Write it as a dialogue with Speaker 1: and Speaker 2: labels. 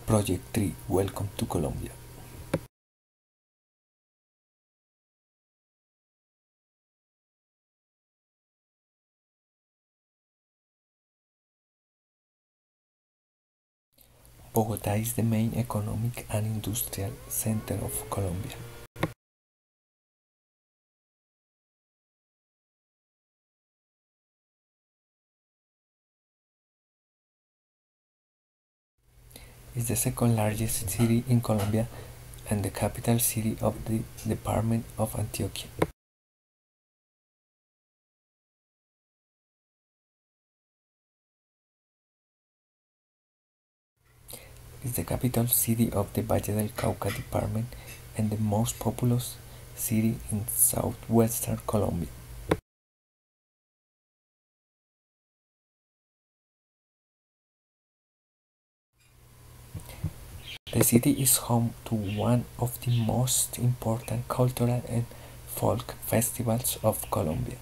Speaker 1: Project 3. Welcome to Colombia. Bogotá is the main economic and industrial center of Colombia. It's the second largest city in Colombia and the capital city of the department of Antioquia. It's the capital city of the Valle del Cauca department and the most populous city in southwestern Colombia. The city is home to one of the most important cultural and folk festivals of Colombia.